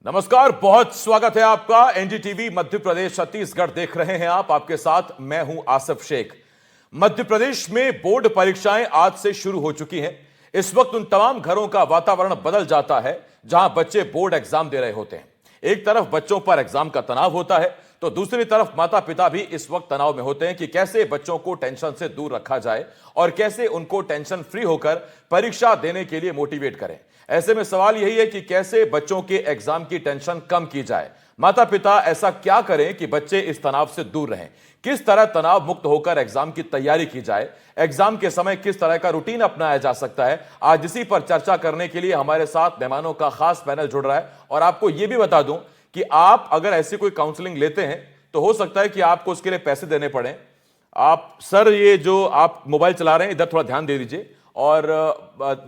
नमस्कार, बहुत स्वागत है आपका। एनडीटीवी मध्य प्रदेश छत्तीसगढ़ देख रहे हैं आप। आपके साथ मैं हूं आसिफ शेख। मध्य प्रदेश में बोर्ड परीक्षाएं आज से शुरू हो चुकी हैं। इस वक्त उन तमाम घरों का वातावरण बदल जाता है जहां बच्चे बोर्ड एग्जाम दे रहे होते हैं। एक तरफ बच्चों पर एग्जाम का तनाव होता है तो दूसरी तरफ माता पिता भी इस वक्त तनाव में होते हैं कि कैसे बच्चों को टेंशन से दूर रखा जाए और कैसे उनको टेंशन फ्री होकर परीक्षा देने के लिए मोटिवेट करें। ऐसे में सवाल यही है कि कैसे बच्चों के एग्जाम की टेंशन कम की जाए। माता पिता ऐसा क्या करें कि बच्चे इस तनाव से दूर रहें। किस तरह तनाव मुक्त होकर एग्जाम की तैयारी की जाए। एग्जाम के समय किस तरह का रूटीन अपनाया जा सकता है। आज इसी पर चर्चा करने के लिए हमारे साथ मेहमानों का खास पैनल जुड़ रहा है। और आपको यह भी बता दूं कि आप अगर ऐसी कोई काउंसलिंग लेते हैं तो हो सकता है कि आपको उसके लिए पैसे देने पड़े। आप सर, ये जो आप मोबाइल चला रहे हैं, इधर थोड़ा ध्यान दे दीजिए। और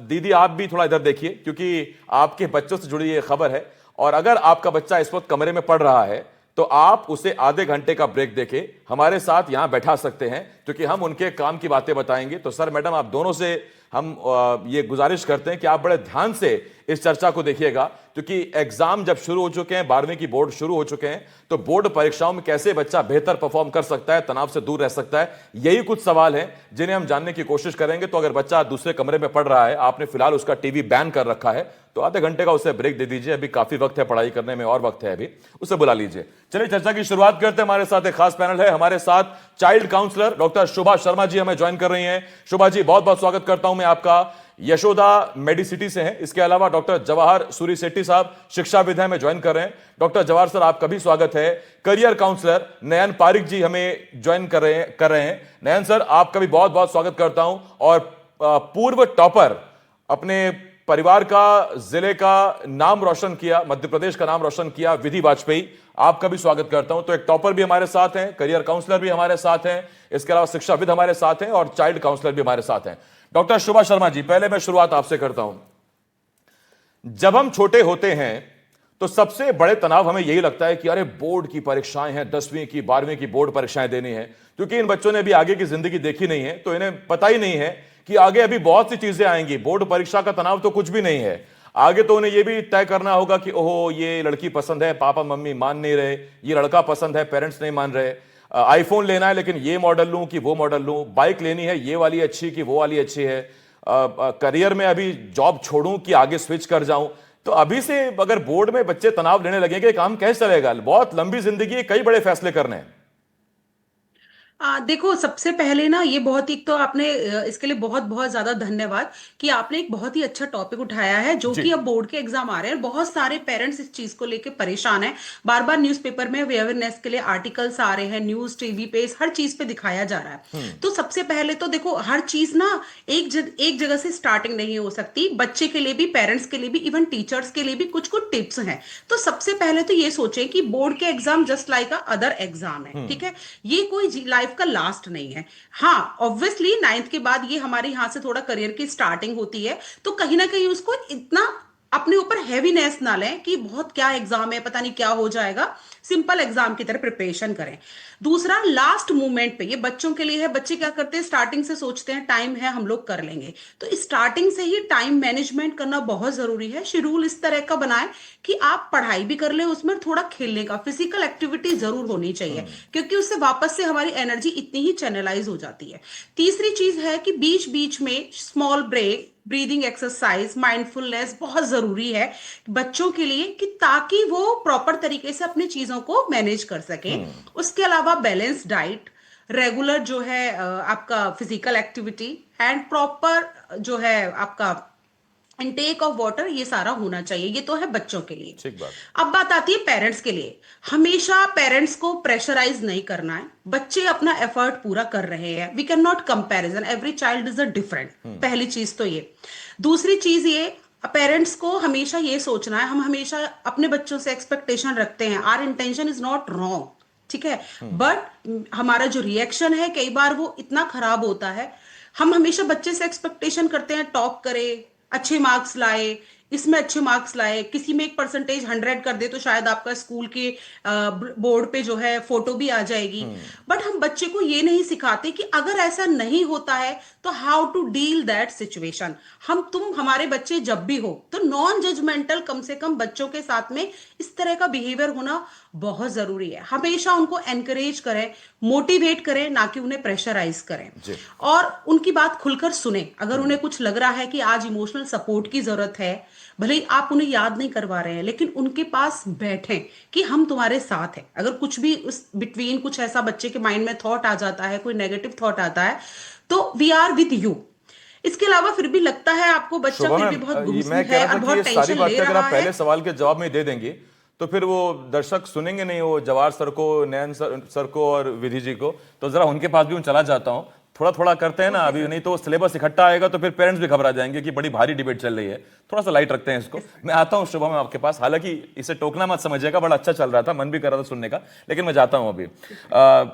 दीदी, आप भी थोड़ा इधर देखिए क्योंकि आपके बच्चों से जुड़ी ये खबर है। और अगर आपका बच्चा इस वक्त कमरे में पढ़ रहा है तो आप उसे आधे घंटे का ब्रेक देके हमारे साथ यहां बैठा सकते हैं, क्योंकि हम उनके काम की बातें बताएंगे। तो सर, मैडम, आप दोनों से हम ये गुजारिश करते हैं कि आप बड़े ध्यान से इस चर्चा को देखिएगा, क्योंकि एग्जाम जब शुरू हो चुके हैं, 12वीं की बोर्ड शुरू हो चुके हैं, तो बोर्ड परीक्षाओं में कैसे बच्चा बेहतर परफॉर्म कर सकता है, तनाव से दूर रह सकता है, यही कुछ सवाल हैं जिन्हें हम जानने की कोशिश करेंगे। तो अगर बच्चा दूसरे कमरे में पढ़ रहा है, आपने फिलहाल उसका टीवी बैन कर रखा है, तो आधे घंटे का उसे ब्रेक दे दीजिए। अभी काफी वक्त है पढ़ाई करने में, और वक्त है अभी, उसे बुला लीजिए। चलिए चर्चा की शुरुआत करते हैं। हमारे साथ एक खास पैनल है। हमारे साथ चाइल्ड काउंसलर डॉक्टर शुभा शर्मा जी हमें ज्वाइन कर रही हैं। शुभा जी, बहुत बहुत स्वागत करता हूं मैं आपका। यशोदा मेडिसिटी से हैं। इसके अलावा डॉक्टर जवाहर सूरी सेट्टी साहब शिक्षाविद में ज्वाइन कर रहे हैं। डॉक्टर जवाहर सर, आपका भी स्वागत है। करियर काउंसलर नयन पारिक जी हमें ज्वाइन कर रहे हैं। नयन सर, आपका भी बहुत बहुत स्वागत करता हूं। और पूर्व टॉपर, अपने परिवार का, जिले का नाम रोशन किया, मध्य प्रदेश का नाम रोशन किया, विधि वाजपेयी, आपका भी स्वागत करता हूं। तो एक टॉपर भी हमारे साथ हैं, करियर काउंसलर भी हमारे साथ हैं, इसके अलावा शिक्षाविद हमारे साथ हैं और चाइल्ड काउंसलर भी हमारे साथ हैं। डॉक्टर शुभा शर्मा जी, पहले मैं शुरुआत आपसे करता हूं। जब हम छोटे होते हैं तो सबसे बड़े तनाव हमें यही लगता है कि अरे बोर्ड की परीक्षाएं हैं, 10वीं की 12वीं की बोर्ड परीक्षाएं देनी है, क्योंकि इन बच्चों ने अभी आगे की जिंदगी देखी नहीं है, तो इन्हें पता ही नहीं है कि आगे अभी बहुत सी चीजें आएंगी। बोर्ड परीक्षा का तनाव तो कुछ भी नहीं है। आगे तो उन्हें यह भी तय करना होगा कि ओहो, ये लड़की पसंद है, पापा मम्मी मान नहीं रहे, ये लड़का पसंद है, पेरेंट्स नहीं मान रहे, आईफोन लेना है लेकिन ये मॉडल लूं कि वो मॉडल लूं, बाइक लेनी है, ये वाली अच्छी कि वो वाली अच्छी है, करियर में अभी जॉब छोड़ूं कि आगे स्विच कर जाऊं। तो अभी से अगर बोर्ड में बच्चे तनाव लेने लगेंगे, काम कैसे चलेगा? बहुत लंबी जिंदगी, कई बड़े फैसले करने हैं। देखो, सबसे पहले ना ये बहुत ही, तो आपने इसके लिए बहुत बहुत ज्यादा धन्यवाद कि आपने एक बहुत ही अच्छा टॉपिक उठाया है। जो जी। कि अब बोर्ड के एग्जाम आ रहे हैं, बहुत सारे पेरेंट्स इस चीज को लेके परेशान हैं। बार बार न्यूज़पेपर में अवेयरनेस के लिए आर्टिकल्स आ रहे हैं, न्यूज टीवी पे हर चीज पे दिखाया जा रहा है। तो सबसे पहले तो देखो, हर चीज ना एक जगह से स्टार्टिंग नहीं हो सकती। बच्चे के लिए भी, पेरेंट्स के लिए भी, इवन टीचर्स के लिए भी कुछ कुछ टिप्स हैं। तो सबसे पहले तो ये सोचें कि बोर्ड के एग्जाम जस्ट लाइक अ अदर एग्जाम है, ठीक है। ये कोई लाइफ का लास्ट नहीं है। हाँ, ऑब्वियसली 9th के बाद ये हमारे यहां से थोड़ा करियर की स्टार्टिंग होती है, तो कहीं ना कहीं उसको इतना अपने ऊपर हैवीनेस ना लें कि बहुत क्या एग्जाम है, पता नहीं क्या हो जाएगा। सिंपल एग्जाम की तरह प्रिपरेशन करें। दूसरा, लास्ट मोमेंट पे, ये बच्चों के लिए है। बच्चे क्या करते हैं, स्टार्टिंग से सोचते हैं टाइम है, हम लोग कर लेंगे। तो स्टार्टिंग से ही टाइम मैनेजमेंट करना बहुत जरूरी है। शेड्यूल इस तरह का बनाएं कि आप पढ़ाई भी कर ले, उसमें थोड़ा खेलने का, फिजिकल एक्टिविटी जरूर होनी चाहिए, क्योंकि उससे वापस से हमारी एनर्जी इतनी ही चैनलाइज हो जाती है। तीसरी चीज है कि बीच बीच में small break, breathing exercise, mindfulness बहुत जरूरी है बच्चों के लिए, कि ताकि वो प्रॉपर तरीके से अपनी चीजों को मैनेज कर सके। उसके अलावा बैलेंस डाइट, रेगुलर जो है आपका फिजिकल एक्टिविटी, एंड प्रॉपर जो है आपका इनटेक ऑफ वाटर, ये सारा होना चाहिए। ये तो है बच्चों के लिए। ठीक बात। अब बात आती है पेरेंट्स के लिए। हमेशा पेरेंट्स को प्रेशराइज नहीं करना है। बच्चे अपना एफर्ट पूरा कर रहे हैं, we can not comparison, every child is a different. पहली चीज तो ये। दूसरी चीज ये, पेरेंट्स को हमेशा ये सोचना है, हम हमेशा अपने बच्चों से एक्सपेक्टेशन रखते हैं, our intention is not wrong, ठीक है, बट हमारा जो रिएक्शन है कई बार वो इतना खराब होता है। हम हमेशा बच्चे से एक्सपेक्टेशन करते हैं टॉप करे, अच्छे मार्क्स लाए, इसमें अच्छे मार्क्स लाए, किसी में एक परसेंटेज 100 कर दे तो शायद आपका स्कूल के बोर्ड पे जो है फोटो भी आ जाएगी। बट हम बच्चे को ये नहीं सिखाते कि अगर ऐसा नहीं होता है तो how to deal that situation. हमारे बच्चे जब भी हो तो नॉन जजमेंटल, कम से कम बच्चों के साथ में इस तरह का बिहेवियर होना बहुत जरूरी है। हमेशा उनको एनकरेज करें, मोटिवेट करें, ना कि उन्हें प्रेशराइज करें। जी। और उनकी बात खुलकर सुने। अगर उन्हें कुछ लग रहा है कि आज इमोशनल सपोर्ट की जरूरत है, भले ही आप उन्हें याद नहीं करवा रहे हैं, लेकिन उनके पास बैठें कि हम तुम्हारे साथ हैं। अगर कुछ भी उस बिटवीन कुछ ऐसा बच्चे के माइंड में थॉट आ जाता है, कोई नेगेटिव थॉट आता है, तो वी आर विद यू। इसके अलावा फिर भी लगता है आपको बच्चा शोभा फिर भी मैम, बहुत गुमसुम मैं कह है रहा और था कि ये बहुत सारी टेंशन ले बातें अगर रहा आप है। पहले सवाल के जवाब में दे देंगे तो फिर वो दर्शक सुनेंगे नहीं, वो जवाहर सर को, नयन सर को और विधि जी को। तो जरा उनके पास भी मैं चला जाता हूँ, थोड़ा थोड़ा करते हैं ना अभी, नहीं तो सिलेबस इकट्ठा आएगा तो फिर पेरेंट्स भी घबरा जाएंगे कि बड़ी भारी डिबेट चल रही है। थोड़ा सा लाइट रखते हैं इसको। मैं आता हूँ शुभम में आपके पास, हालांकि इसे टोकना मत समझिएगा, बड़ा अच्छा चल रहा था, मन भी कर रहा था सुनने का, लेकिन मैं जाता हूँ अभी।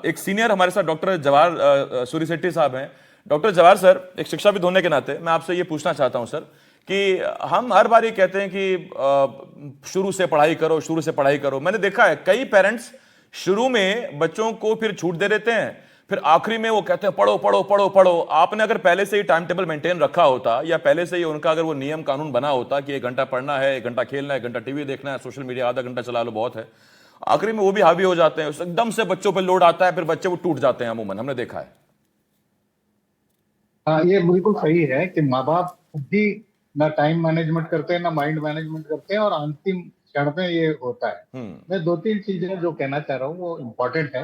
एक सीनियर हमारे साथ डॉक्टर जवाहर सूरी शेट्टी साहब हैं। डॉक्टर जवाहर सर, एक शिक्षाविद होने के नाते मैं आपसे ये पूछना चाहता हूं सर कि हम हर बार ये कहते हैं कि शुरू से पढ़ाई करो, शुरू से पढ़ाई करो। मैंने देखा है कई पेरेंट्स शुरू में बच्चों को फिर छूट दे देते हैं, फिर आखिरी में वो कहते हैं पढ़ो पढ़ो पढ़ो पढ़ो। आपने अगर पहले से ही टाइम टेबल मेंटेन रखा होता, या पहले से ही उनका अगर वो नियम कानून बना होता कि 1 घंटा पढ़ना है, 1 घंटा खेलना है, 1 घंटा टीवी देखना है, सोशल मीडिया आधा घंटा चला लो बहुत है, आखिरी में वो भी हावी हो जाते हैं, एकदम से बच्चों पर लोड आता है, फिर बच्चे वो टूट जाते हैं अमूमन, हमने देखा है। हाँ, ये बिल्कुल सही है कि माँ बाप खुद भी ना टाइम मैनेजमेंट करते हैं, ना माइंड मैनेजमेंट करते हैं, और अंतिम क्षण में ये होता है। मैं 2-3 चीजें जो कहना चाह रहा हूँ वो इम्पोर्टेंट है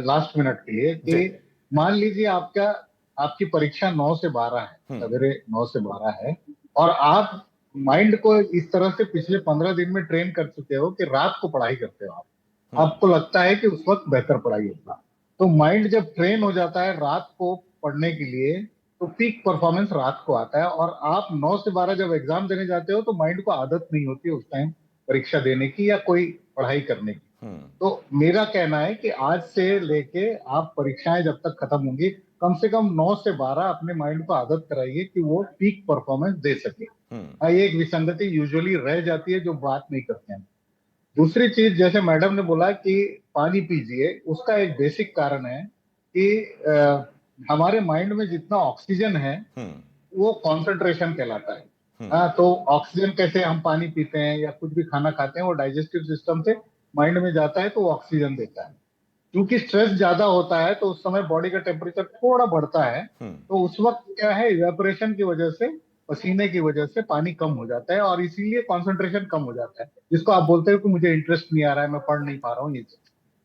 लास्ट मिनट के लिए। जी। कि मान लीजिए आपकी परीक्षा 9 से 12 है, सवेरे 9 से 12 है, और आप माइंड को इस तरह से पिछले 15 दिन में ट्रेन कर चुके हो कि रात को पढ़ाई करते हो आप। आपको लगता है कि उस वक्त बेहतर पढ़ाई होगा। तो माइंड जब ट्रेन हो जाता है रात को पढ़ने के लिए, तो पीक परफॉर्मेंस रात को आता है। और आप 9 से 12 जब एग्जाम देने जाते हो तो माइंड को आदत नहीं होती उस टाइम परीक्षा देने की या कोई पढ़ाई करने की। तो मेरा कहना है कि आज से लेके आप परीक्षाएं जब तक खत्म होंगी, कम से कम 9 से 12 अपने माइंड को आदत कराइए कि वो पीक परफॉर्मेंस दे सके। ये एक विसंगति यूजुअली रह जाती है जो बात नहीं करते हैं। दूसरी चीज, जैसे मैडम ने बोला कि पानी पीजिए, उसका एक बेसिक कारण है कि हमारे माइंड में जितना ऑक्सीजन है वो कॉन्सेंट्रेशन कहलाता है। तो ऑक्सीजन कैसे हम पानी पीते हैं या कुछ भी खाना खाते हैं, वो डाइजेस्टिव सिस्टम से माइंड में जाता है तो वो ऑक्सीजन देता है। क्योंकि स्ट्रेस ज्यादा होता है तो उस समय बॉडी का टेम्परेचर थोड़ा बढ़ता है, तो उस वक्त क्या है, इवेपोरेशन की वजह से, पसीने की वजह से पानी कम हो जाता है, और इसीलिए कॉन्सेंट्रेशन कम हो जाता है, जिसको आप बोलते हो कि मुझे इंटरेस्ट नहीं आ रहा है, मैं पढ़ नहीं पा रहा हूँ। ये चीज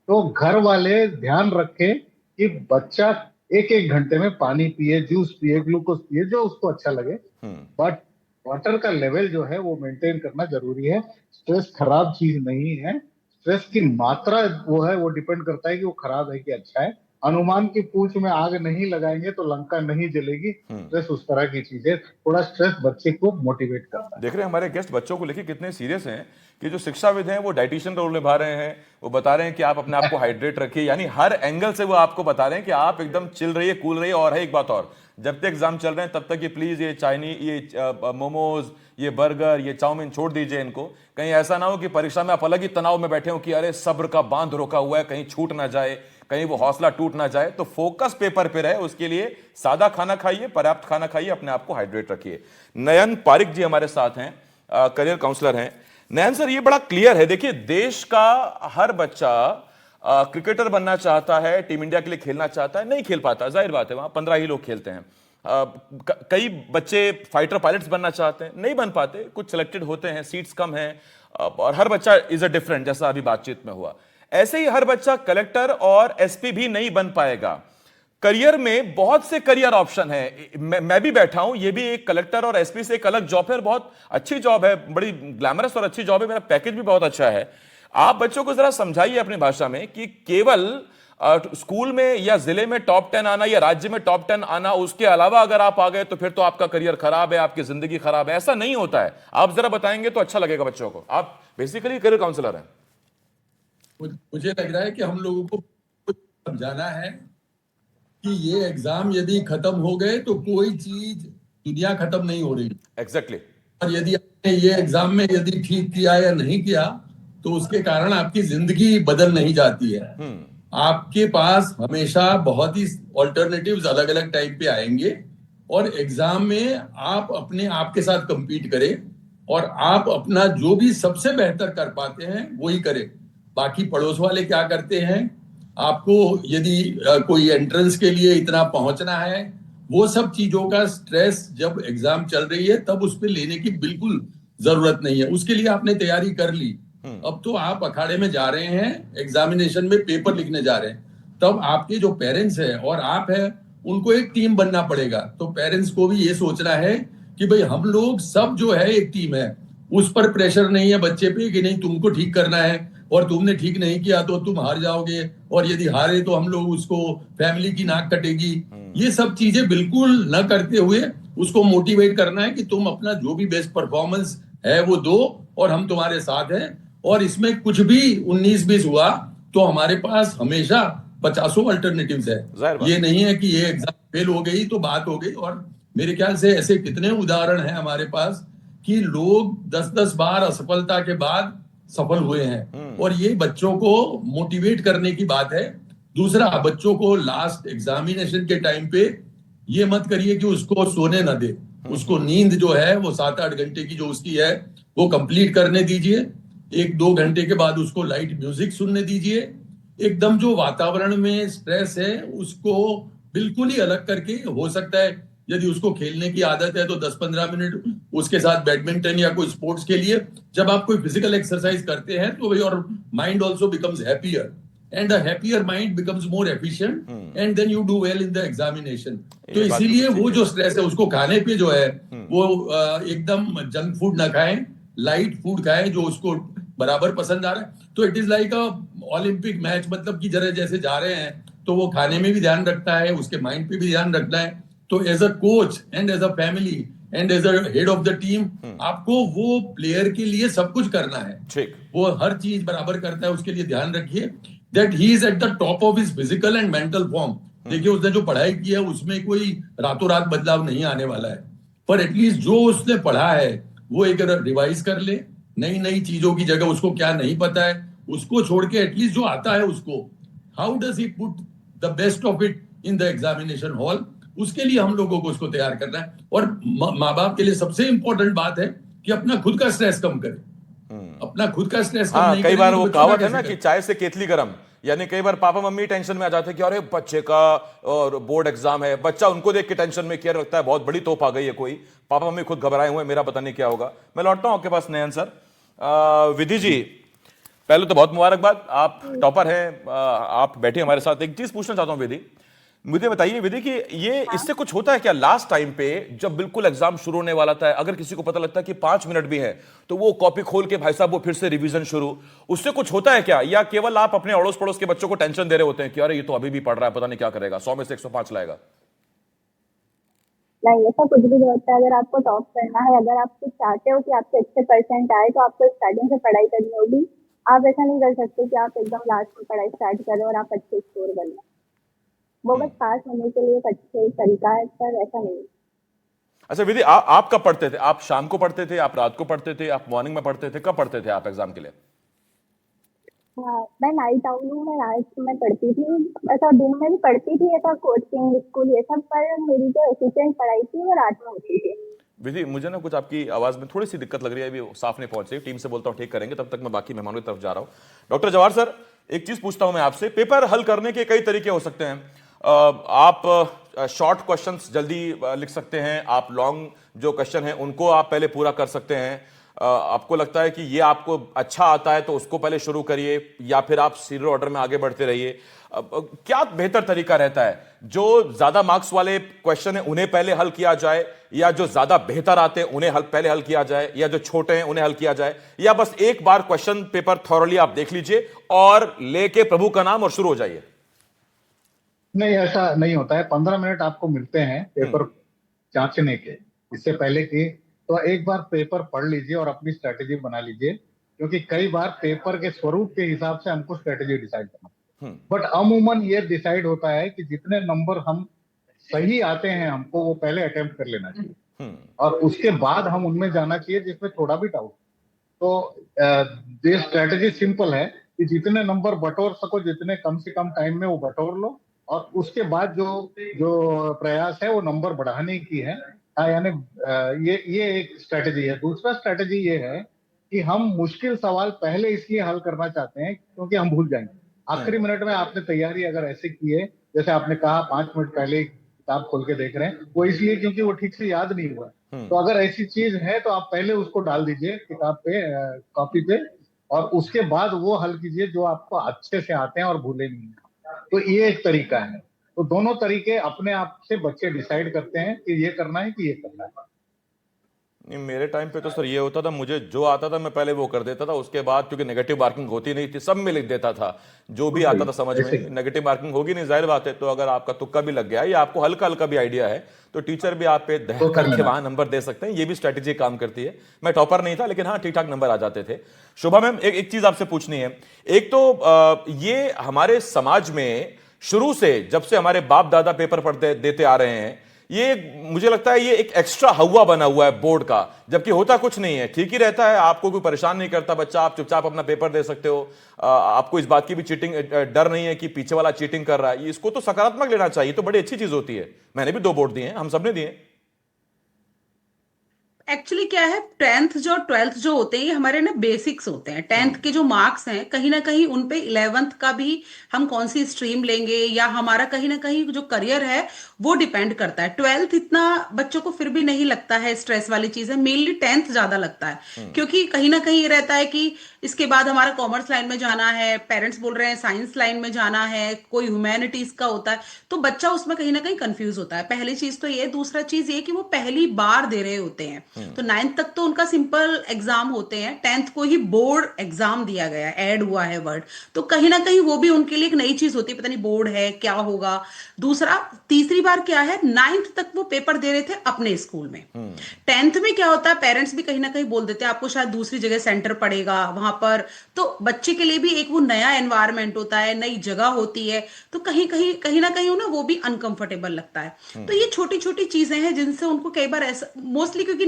तो घर वाले ध्यान रखें कि बच्चा 1-1 घंटे में पानी पिए, जूस पिए, ग्लूकोज पिए, जो उसको अच्छा लगे। बट वाटर का लेवल जो है वो मेंटेन करना जरूरी है। स्ट्रेस खराब चीज नहीं है, स्ट्रेस की मात्रा वो है, वो डिपेंड करता है कि वो खराब है कि अच्छा है। हनुमान की पूंछ में आग नहीं लगाएंगे तो लंका नहीं जलेगी। स्ट्रेस उस तरह की चीज है। थोड़ा स्ट्रेस बच्चे को मोटिवेट करता है। देख रहे हैं हमारे गेस्ट बच्चों को लेकर कितने सीरियस हैं कि जो शिक्षाविद हैं वो डाइटिशियन रोल निभा रहे हैं, वो बता रहे हैं कि आप अपने आप को हाइड्रेट रखिए, यानी हर एंगल से वो आपको बता रहे हैं कि आप एकदम चिल रहिए, कूल रहिए। और है एक बात और, जब तक एग्जाम चल रहे हैं तब तक ये प्लीज ये चाइनीज, ये मोमोज, ये बर्गर, ये चाउमीन छोड़ दीजिए इनको। कहीं ऐसा ना हो कि परीक्षा में आप अलग ही तनाव में बैठे हो कि अरे सब्र का बांध रोका हुआ है, कहीं छूट ना जाए, कहीं वो हौसला टूट ना जाए। तो फोकस पेपर पे रहे, उसके लिए सादा खाना खाइए, पर्याप्त खाना खाइए, अपने आप को हाइड्रेट रखिए। नयन पारिक जी हमारे साथ हैं, करियर काउंसलर हैं। नयन सर, ये बड़ा क्लियर है, देखिए देश का हर बच्चा क्रिकेटर बनना चाहता है, टीम इंडिया के लिए खेलना चाहता है, नहीं खेल पाता, जाहिर बात है, वहां 15 ही लोग खेलते हैं। कई बच्चे फाइटर पायलट्स बनना चाहते हैं, नहीं बन पाते, कुछ सिलेक्टेड होते हैं, सीट्स कम हैं, और हर बच्चा इज अ डिफरेंट, जैसा अभी बातचीत में हुआ। ऐसे ही हर बच्चा कलेक्टर और एसपी भी नहीं बन पाएगा। करियर में बहुत से करियर ऑप्शन है, मैं भी बैठा हूं, ये भी एक कलेक्टर और एसपी से एक अलग जॉब है, बहुत अच्छी जॉब है, बड़ी ग्लैमरस और अच्छी जॉब है, मेरा पैकेज भी बहुत अच्छा है। आप बच्चों को जरा समझाइए अपनी भाषा में कि केवल स्कूल में या जिले में टॉप 10 आना या राज्य में टॉप 10 आना, उसके अलावा अगर आप आ गए तो फिर तो आपका करियर खराब है, आपकी जिंदगी खराब है, ऐसा नहीं होता है। आप जरा बताएंगे तो अच्छा लगेगा बच्चों को। आप बेसिकली करियर काउंसलर हैं। मुझे लग रहा है कि हम लोगों को समझाना है कि ये एग्जाम यदि खत्म हो गए तो कोई चीज दुनिया खत्म नहीं हो रही। एग्जैक्टली। और यदि ये एग्जाम में यदि ठीक किया या नहीं किया तो उसके कारण आपकी जिंदगी बदल नहीं जाती है। आपके पास हमेशा बहुत ही ऑल्टरनेटिव्स अलग अलग टाइम पे आएंगे और एग्जाम में आप अपने आप के साथ compete करें और आप अपना जो भी सबसे बेहतर कर पाते हैं वही करें। बाकी पड़ोस वाले क्या करते हैं, आपको यदि कोई एंट्रेंस के लिए इतना पहुंचना है, वो सब चीजों का स्ट्रेस जब एग्जाम चल रही है तब उस पर लेने की बिल्कुल जरूरत नहीं है। उसके लिए आपने तैयारी कर ली, अब तो आप अखाड़े में जा रहे हैं, एग्जामिनेशन में पेपर लिखने जा रहे हैं, तब आपके जो पेरेंट्स हैं और आप हैं उनको एक टीम बनना पड़ेगा। तो पेरेंट्स को भी ये सोचना है कि भाई हम लोग सब जो है एक टीम है, उस पर प्रेशर नहीं है बच्चे पे कि नहीं तुमको ठीक करना है और तुमने ठीक नहीं किया तो तुम हार जाओगे और यदि हारे तो हम लोग उसको फैमिली की नाक कटेगी। ये सब चीजें बिल्कुल न करते हुए उसको मोटिवेट करना है कि तुम अपना जो भी बेस्ट परफॉर्मेंस है वो दो और हम तुम्हारे साथ हैं। और इसमें कुछ भी 19-20 हुआ तो हमारे पास हमेशा 50 अल्टरनेटिव्स जाहिर है। बात। ये नहीं है कि ये एग्जाम फेल हो गई तो बात हो गई। और मेरे ख्याल से ऐसे कितने उदाहरण हैं हमारे पास कि लोग 10-10 बार असफलता के बाद सफल हुए हैं। और ये बच्चों को मोटिवेट करने की बात है। दूसरा, बच्चों को लास्ट एग्जामिनेशन के टाइम पे ये मत करिए कि उसको सोने ना दे, उसको नींद जो है वो 7-8 घंटे की जो उसकी है वो कंप्लीट करने दीजिए। 1-2 घंटे के बाद उसको लाइट म्यूजिक सुनने दीजिए। एकदम जो वातावरण में स्ट्रेस है उसको बिल्कुल ही अलग करके, हो सकता है यदि उसको खेलने की आदत है तो 10-15 मिनट उसके साथ बैडमिंटन या कोई स्पोर्ट्स के लिए, जब आप कोई फिजिकल एक्सरसाइज करते हैं तो your mind also becomes happier and a happier mind becomes more efficient and then you do well in the examination. तो ये बात इसीलिए बिल्कुल वो ठीक जो स्ट्रेस है उसको खाने पे जो है वो एकदम जंक फूड ना खाएं, लाइट फूड खाएं जो उसको बराबर पसंद आ रहा है। तो it is like a Olympic match, मतलब कि जरा जैसे जा रहे हैं तो वो खाने में भी ध्यान रखता है, उसके माइंड पे भी ध्यान रखना है। तो as a coach and as a family and as a head of the team आपको वो प्लेयर के लिए सब कुछ करना है। ठीक। वो हर चीज बराबर करता है, उसके लिए ध्यान रखिए that he is at the top of his physical and mental form. देखिए उसने जो पढ़ाई की है उसमें कोई रातों रात बदलाव नहीं आने वाला है, पर एटलीस्ट जो उसने पढ़ा है वो एक रिवाइज कर ले। नई नई चीजों की जगह उसको क्या नहीं पता है उसको छोड़ के एटलीस्ट जो आता है उसको, how does he put the best of it in the examination hall, उसके लिए हम लोगों को उसको तैयार करना है। और माँ बाप के लिए सबसे इंपॉर्टेंट बात है कि अपना खुद का स्ट्रेस कम करें। अपना खुद का स्ट्रेस कम हाँ, नहीं कई बार करेंगे तो वो बच्चों का कहावत है कैसे ना कि करें? चाय से केतली गरम। यानी कई बार पापा मम्मी टेंशन में आ जाते हैं कि अरे बच्चे का और बोर्ड एग्जाम है, बच्चा उनको देख के टेंशन में किया लगता है बहुत बड़ी तोप आ गई है कोई, पापा मम्मी खुद घबराए हुए हैं, मेरा पता नहीं क्या होगा। मैं लौटता हूं आपके पास नयन सर। विधि जी, पहले तो बहुत मुबारकबाद, आप टॉपर हैं, आप बैठे हमारे साथ। एक चीज पूछना चाहता हूं विधि, मुझे बताइए विधि कि ये इससे कुछ होता है क्या लास्ट टाइम पे जब बिल्कुल एग्जाम शुरू होने वाला था, अगर किसी को पता लगता है कि 5 मिनट भी है तो वो कॉपी खोल के भाई साहब वो फिर से रिवीजन शुरू, उससे कुछ होता है क्या? या केवल आप अपने अड़ोस पड़ोस के बच्चों को टेंशन दे रहे होते हैं कि अरे ये तो अभी भी पढ़ रहा है, पता नहीं क्या करेगा, 100 में से 105 लाएगा? नहीं, ऐसा कुछ भी नहीं होता है। अगर आपको टॉप करना है, अगर आप कुछ चाहते हो कि आपके अच्छे परसेंट आए तो आपको स्टार्टिंग से पढ़ाई करनी होगी। आप ऐसा नहीं कर सकते कि आप एकदम लास्ट में पढ़ाई स्टार्ट करें और आप अच्छे स्कोर कर लें। वो बस पास होने के लिए एक अच्छे तरीका है, पर ऐसा नहीं। अच्छा विधि, आप कब पढ़ते थे? आप शाम को पढ़ते थे, आप रात को पढ़ते थे, आप मॉर्निंग में पढ़ते थे, कब पढ़ते थे आप एग्जाम के लिए? हाँ, मैं नाइट आउल हूँ, मैं रात में पढ़ती थी। ऐसा दिन में भी पढ़ती थी, ऐसा कोचिंग स्कूल ये सब, पर मेरी जो एफिशिएंट पढ़ाई थी वो रात में होती थी। विधि, मुझे ना कुछ आपकी आवाज में थोड़ी सी दिक्कत लग रही है, अभी साफ नहीं पहुंच रही, टीम से बोलता हूं ठीक करेंगे, तब तक मैं बाकी मेहमानों की तरफ जा रहा हूं। डॉक्टर जवाहर सर, एक चीज पूछता हूं मैं आपसे, पेपर हल करने के कई तरीके हो सकते हैं। आप शॉर्ट क्वेश्चंस जल्दी लिख सकते हैं, आप लॉन्ग जो क्वेश्चन है उनको आप पहले पूरा कर सकते हैं। आपको लगता है कि ये आपको अच्छा आता है तो उसको पहले शुरू करिए, या फिर आप सीरियल ऑर्डर में आगे बढ़ते रहिए। क्या बेहतर तरीका रहता है? जो ज्यादा मार्क्स वाले क्वेश्चन है उन्हें पहले हल किया जाए, या जो ज्यादा बेहतर आते हैं उन्हें पहले हल किया जाए, या जो छोटे हैं उन्हें हल किया जाए, या बस एक बार क्वेश्चन पेपर थॉरली आप देख लीजिए और लेके प्रभु का नाम और शुरू हो जाइए? नहीं, ऐसा नहीं होता है। 15 मिनट आपको मिलते हैं पेपर जांचने के, इससे पहले कि तो एक बार पेपर पढ़ लीजिए और अपनी स्ट्रेटेजी बना लीजिए, क्योंकि कई बार पेपर के स्वरूप के हिसाब से हमको स्ट्रेटेजी डिसाइड करना। बट अमूमन ये डिसाइड होता है कि जितने नंबर हम सही आते हैं हमको वो पहले अटेम्प्ट कर लेना चाहिए। और उसके बाद हम उनमें जाना चाहिए जिसमें थोड़ा भी डाउट। तो ये स्ट्रेटेजी सिंपल है कि जितने नंबर बटोर सको, जितने कम से कम टाइम में वो बटोर लो, और उसके बाद जो जो प्रयास है वो नंबर बढ़ाने की है। यानी ये एक स्ट्रेटेजी है। दूसरा स्ट्रेटेजी ये है कि हम मुश्किल सवाल पहले इसलिए हल करना चाहते हैं क्योंकि हम भूल जाएंगे आखिरी मिनट में। आपने तैयारी अगर ऐसे की है, जैसे आपने कहा 5 मिनट पहले किताब खोल के देख रहे हैं, वो इसलिए क्योंकि वो ठीक से याद नहीं हुआ। तो अगर ऐसी चीज है तो आप पहले उसको डाल दीजिए किताब पे, कॉपी पे, और उसके बाद वो हल कीजिए जो आपको अच्छे से आते हैं और भूले नहीं। तो ये एक तरीका है। तो दोनों तरीके अपने आप से बच्चे डिसाइड करते हैं कि ये करना है कि ये करना है। नहीं, मेरे टाइम पे तो सर ये होता था, मुझे जो आता था मैं पहले वो कर देता था, उसके बाद क्योंकि नेगेटिव मार्किंग होती नहीं थी, सब में लिख देता था जो भी आता था समझ में। नेगेटिव मार्किंग होगी नहीं, जाहिर बात है। तो अगर आपका तुक्का भी लग गया या आपको हल्का हल्का भी आइडिया है तो टीचर भी आप पे दया करके वहां नंबर दे सकते हैं। ये भी स्ट्रेटेजी काम करती है। मैं टॉपर नहीं था लेकिन हाँ ठीक ठाक नंबर आ जाते थे। शोभा मैम, एक चीज आपसे पूछनी है। एक तो ये हमारे समाज में शुरू से, जब से हमारे बाप दादा पेपर पढ़ते देते आ रहे हैं, ये मुझे लगता है ये एक एक्स्ट्रा हवा बना हुआ है बोर्ड का, जबकि होता कुछ नहीं है, ठीक ही रहता है। आपको कोई परेशान नहीं करता बच्चा, आप चुपचाप अपना पेपर दे सकते हो। आपको इस बात की भी चीटिंग डर नहीं है कि पीछे वाला चीटिंग कर रहा है। इसको तो सकारात्मक लेना चाहिए, तो बड़ी अच्छी चीज होती है। मैंने भी 2 बोर्ड दिए हैं, हम सबने दिए। एक्चुअली क्या है, 10th जो 12th जो होते हैं ये हमारे ना बेसिक्स होते हैं। 10th के जो मार्क्स हैं कहीं ना कहीं उन पे 11th का भी हम कौन सी स्ट्रीम लेंगे या हमारा कहीं ना कहीं जो करियर है वो डिपेंड करता है। 12th इतना बच्चों को फिर भी नहीं लगता है स्ट्रेस वाली चीज है, मेनली 10th ज्यादा लगता है क्योंकि कहीं ना कहीं ये रहता है कि इसके बाद हमारा कॉमर्स लाइन में जाना है, पेरेंट्स बोल रहे हैं साइंस लाइन में जाना है, कोई ह्यूमैनिटीज का होता है, तो बच्चा उसमें कहीं ना कहीं कंफ्यूज होता है। पहली चीज तो ये, दूसरा चीज ये कि वो पहली बार दे रहे होते हैं। तो 9th तक तो उनका सिंपल एग्जाम होते हैं, 10th को ही बोर्ड एग्जाम दिया गया, ऐड हुआ है वर्ड, तो कहीं ना कहीं वो भी उनके लिए एक नई चीज होती है, पता नहीं बोर्ड है क्या होगा। दूसरा, तीसरी बार क्या है, 9th तक वो पेपर दे रहे थे अपने स्कूल में। 10th में क्या होता है, पेरेंट्स भी कहीं ना कहीं बोल देते हैं आपको शायद दूसरी जगह सेंटर पड़ेगा वहां पर, तो बच्चे के लिए भी एक वो नया एनवायरमेंट होता है, नई जगह होती है, तो कहीं ना कहीं उन्हें वो भी अनकंफर्टेबल लगता है। तो ये छोटी छोटी चीजें हैं जिनसे उनको कई बार ऐसा, मोस्टली क्योंकि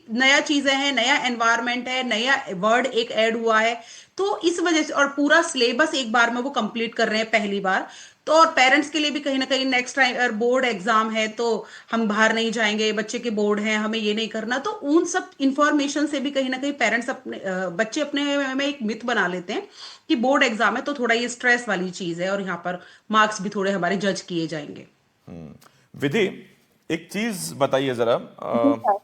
नया चीजें हैं, नया एनवायरमेंट है, नया वर्ड एक ऐड हुआ है, तो इस वजह से, और पूरा सिलेबस एक बार में वो कंप्लीट कर रहे हैं पहली बार, तो और पेरेंट्स के लिए भी कहीं ना कहीं नेक्स्ट टाइम बोर्ड एग्जाम है तो हम बाहर नहीं जाएंगे, बच्चे के बोर्ड हैं, हमें ये नहीं करना, तो उन सब इंफॉर्मेशन से भी कहीं ना कहीं पेरेंट्स अपने बच्चे अपने में एक मिथ बना लेते हैं कि बोर्ड एग्जाम है तो थोड़ा ये स्ट्रेस वाली चीज है और यहाँ पर मार्क्स भी थोड़े हमारे जज किए जाएंगे। विधि, एक चीज बताइए जरा, जी सर।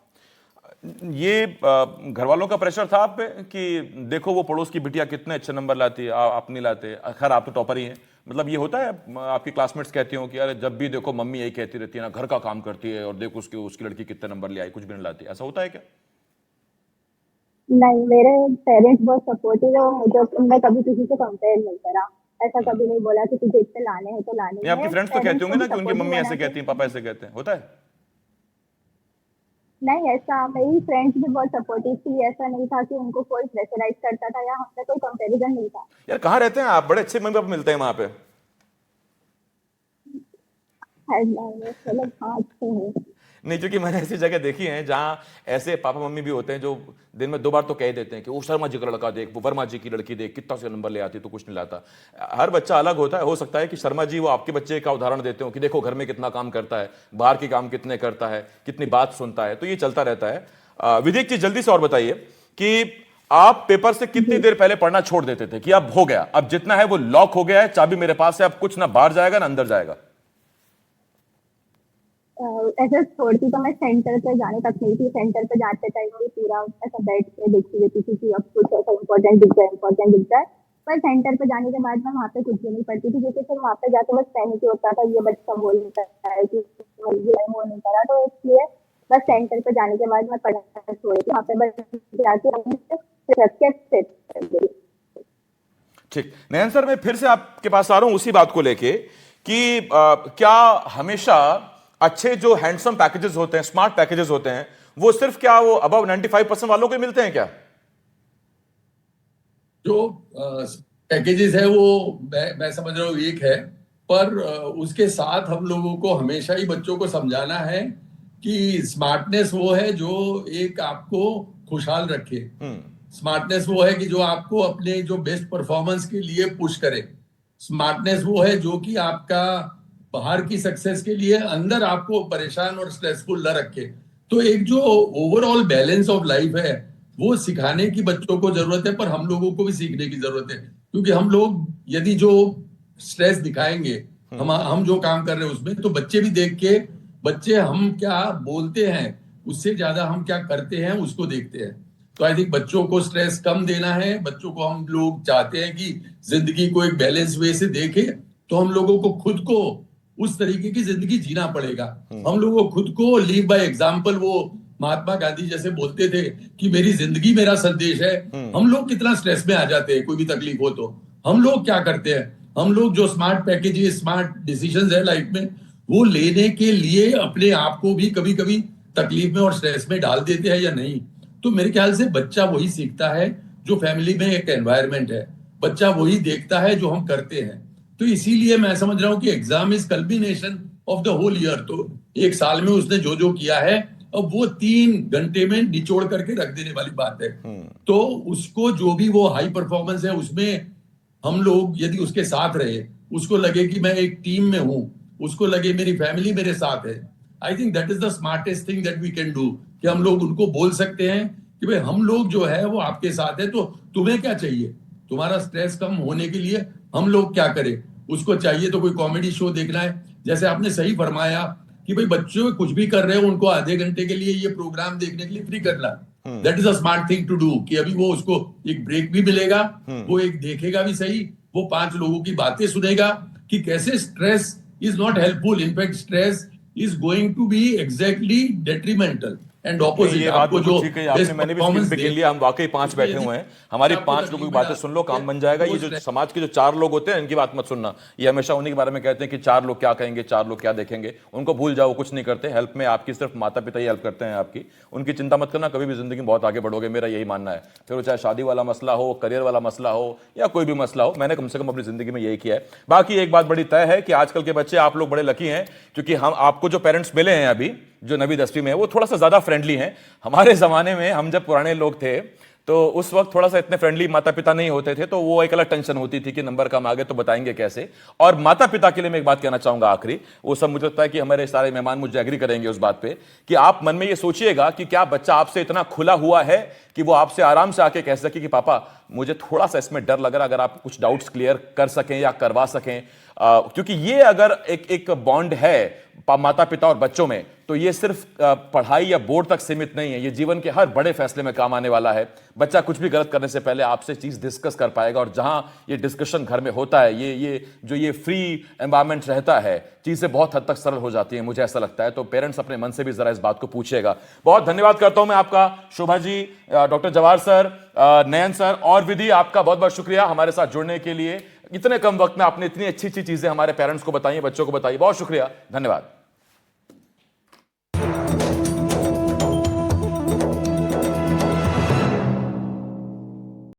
ये घर वालों का प्रेशर था आप पे कि देखो वो पड़ोस की बिटिया कितने अच्छे नंबर लाती है, आप नहीं लाते? खैर आप तो टॉपर ही हैं, मतलब ये होता है आपकी क्लासमेट्स कहती हो कि अरे जब भी देखो मम्मी यही कहती रहती है ना, घर का काम करती है और देखो उसकी लड़की कितने नंबर ले आई, कुछ भी नहीं लाती, ऐसा होता है क्या? नहीं, मेरे पेरेंट्स बहुत सपोर्टिव है और मुझे उनने कभी किसी से कंपेयर नहीं करा। ऐसा कभी नहीं बोला कि तुझे इतने लाने हैं तो लाने नहीं, हैं। आपकी फ्रेंड्स तो कहते होंगे ना कि उनकी supportive मम्मी है ऐसे ना कहती है, पापा ऐसे कहते हैं, होता है? नहीं, ऐसा मेरी फ्रेंड्स भी बहुत सपोर्टिव थी। ऐसा नहीं था कि उनको कोई प्रेशराइज करता था या हमसे कोई कंपैरिजन नहीं था। यार कहाँ रहते हैं आप? बड़े अच्छे मम्मी पापा मिलते हैं वहां पे। मतलब हाँ, अच्छे हैं। नहीं, क्योंकि मैंने ऐसी जगह देखी है जहां ऐसे पापा मम्मी भी होते हैं जो दिन में 2 बार तो कह देते हैं कि वो शर्मा जी का लड़का देख, वो वर्मा जी की लड़की देख, कितना से नंबर ले आती तो कुछ नहीं लाता। हर बच्चा अलग होता है, हो सकता है कि शर्मा जी वो आपके बच्चे का उदाहरण देते हो कि देखो घर में कितना काम करता है, बाहर के काम कितने करता है, कितनी बात सुनता है, तो ये चलता रहता है। विधि, एक चीज जल्दी से और बताइए कि आप पेपर से कितनी देर पहले पढ़ना छोड़ देते थे कि अब हो गया, अब जितना है वो लॉक हो गया है, चाबी मेरे पास है, अब कुछ ना बाहर जाएगा ना अंदर जाएगा? ऐसे छोड़ती तो मैं सेंटर पे जाने तक नहीं थी। सेंटर पे जाते टाइम भी पूरा ऐसा बैठ के देखती रहती थी कि अब कुछ ऐसा इंपॉर्टेंट दिख जाए। पर सेंटर पे जाने के बाद मैं वहाँ पे कुछ भी नहीं पढ़ती थी क्योंकि फिर वहाँ पे जाके बस पैनिक होता था, ये बच्चा बोलता है कि ये वो नहीं करा, तो इसलिए बस सेंटर पे जाने के बाद मैं पढ़ना छोड़ी थी। वहाँ पे बस जाके रख के ठीक, नयन सर, मैं फिर से आपके पास आ रहा हूं उसी बात को लेके कि क्या हमेशा अच्छे जो हैंडसम पैकेजेस होते हैं, स्मार्ट पैकेजेस होते हैं, वो सिर्फ क्या वो अबव 95% वालों को मिलते हैं क्या? जो पैकेजेस है वो मैं समझ रहा हूँ एक है, पर उसके साथ हम लोगों को हमेशा ही बच्चों को समझाना है कि स्मार्टनेस वो है जो एक आपको खुशहाल रखे। स्मार्टनेस वो है कि जो आपको अपने जो बेस्ट परफॉर्मेंस के लिए पुश करे। स्मार्टनेस वो है जो कि आपका बाहर की सक्सेस के लिए अंदर आपको परेशान और स्ट्रेसफुल न रखे। तो एक जो ओवरऑल बैलेंस ऑफ लाइफ है वो सिखाने की बच्चों को जरूरत है, पर हम लोगों को भी सीखने की जरूरत है। क्योंकि हम लोग यदि जो स्ट्रेस दिखाएंगे हम जो काम कर रहे हैं उसमें, तो बच्चे भी देख के, बच्चे हम क्या बोलते हैं उससे ज्यादा हम क्या करते हैं उसको देखते हैं। तो आई थिंक बच्चों को स्ट्रेस कम देना है। बच्चों को हम लोग चाहते हैं कि जिंदगी को एक बैलेंस वे से देखे, तो हम लोगों को खुद को उस तरीके की जिंदगी जीना पड़ेगा। हम लोगों को खुद को लीव बाय एग्जाम्पल, वो महात्मा गांधी जैसे बोलते थे कि मेरी जिंदगी मेरा संदेश है। हम लोग कितना स्ट्रेस में आ जाते हैं कोई भी तकलीफ हो तो। हम लोग क्या करते हैं, हम लोग जो स्मार्ट पैकेजेस, स्मार्ट डिसीजंस है लाइफ में, वो लेने के लिए अपने आप को भी कभी कभी तकलीफ में और स्ट्रेस में डाल देते हैं या नहीं। तो मेरे ख्याल से बच्चा वही सीखता है जो फैमिली में एक एनवायरनमेंट है, बच्चा वही देखता है जो हम करते हैं। तो इसीलिए मैं समझ रहा हूं कि exam is combination of the whole year. तो एक साल में उसने जो जो किया है, अब वो 3 घंटे में निचोड़ करके रख देने वाली बात है। तो उसको जो भी वो हाई परफॉर्मेंस है उसमें हम लोग यदि उसके साथ रहे, उसको लगे कि मैं एक टीम में हूं, उसको लगे मेरी फैमिली मेरे साथ है, I think that is the smartest thing that we can do. कि हम लोग उनको बोल सकते हैं कि भाई हम लोग जो है वो आपके साथ है, तो तुम्हें क्या चाहिए, तुम्हारा स्ट्रेस कम होने के लिए हम लोग क्या करें। उसको चाहिए तो कोई कॉमेडी शो देखना है, जैसे आपने सही फरमाया कि भाई बच्चों कुछ भी कर रहे हो उनको आधे घंटे के लिए ये प्रोग्राम देखने के लिए फ्री करना, that is a smart thing to do. कि अभी वो उसको एक ब्रेक भी मिलेगा, वो एक देखेगा भी सही, वो 5 लोगों की बातें सुनेगा कि कैसे stress is not helpful, in fact stress is going to be exactly detrimental and opposite. ये बात बिल्कुल ठीक है आपने, मैंने भी स्क्रीन पे गिन लिया, हम वाकई 5 बैठे हुए हैं। हमारी 5 लोगों की बातें सुन लो, काम बन जाएगा। ये जो समाज के जो 4 लोग होते हैं इनकी बात मत सुनना। ये हमेशा उन्हीं के बारे में कहते हैं कि 4 लोग क्या कहेंगे, 4 लोग क्या देखेंगे, उनको भूल जाओ, कुछ नहीं करते। हेल्प में आपकी सिर्फ माता पिता ही हेल्प करते हैं आपकी, उनकी चिंता मत करना, कभी भी जिंदगी में बहुत आगे बढ़ोगे, मेरा यही मानना है। फिर वो चाहे शादी वाला मसला हो, करियर वाला मसला हो, या कोई भी मसला हो, मैंने कम से कम अपनी जिंदगी में यही किया है। बाकी एक बात बड़ी तय है कि आजकल के बच्चे, आप लोग बड़े लकी हैं, क्योंकि हम आपको जो पेरेंट्स मिले हैं अभी जो 9वीं 10वीं में है, वो थोड़ा सा ज्यादा फ्रेंडली हैं। हमारे जमाने में हम जब पुराने लोग थे तो उस वक्त थोड़ा सा इतने फ्रेंडली माता पिता नहीं होते थे, तो वो एक अलग टेंशन होती थी कि नंबर कम आ गए तो बताएंगे कैसे। और माता पिता के लिए मैं एक बात कहना चाहूंगा आखिरी, वो सब मुझे लगता है कि हमारे सारे मेहमान मुझे एग्री करेंगे उस बात पे, कि आप मन में ये सोचिएगा कि क्या बच्चा आपसे इतना खुला हुआ है कि वो आपसे आराम से आके कह सके कि पापा मुझे थोड़ा सा इसमें डर लग रहा, अगर आप कुछ डाउट्स क्लियर कर सकें या करवा सकें। क्योंकि ये अगर एक बॉन्ड है माता पिता और बच्चों में, तो ये सिर्फ पढ़ाई या बोर्ड तक सीमित नहीं है, ये जीवन के हर बड़े फैसले में काम आने वाला है। बच्चा कुछ भी गलत करने से पहले आपसे चीज डिस्कस कर पाएगा, और जहां ये डिस्कशन घर में होता है, ये फ्री एनवायरनमेंट रहता है, चीजें बहुत हद तक सरल हो जाती हैं, मुझे ऐसा लगता है। तो पेरेंट्स अपने मन से भी जरा इस बात को पूछिएगा। बहुत धन्यवाद करता हूं मैं आपका, शोभा जी, डॉक्टर जवाहर सर, नयन सर और विधि, आपका बहुत बहुत शुक्रिया हमारे साथ जुड़ने के लिए। इतने कम वक्त में आपने इतनी अच्छी अच्छी चीजें हमारे पेरेंट्स को बताई, बच्चों को बताई, बहुत शुक्रिया, धन्यवाद।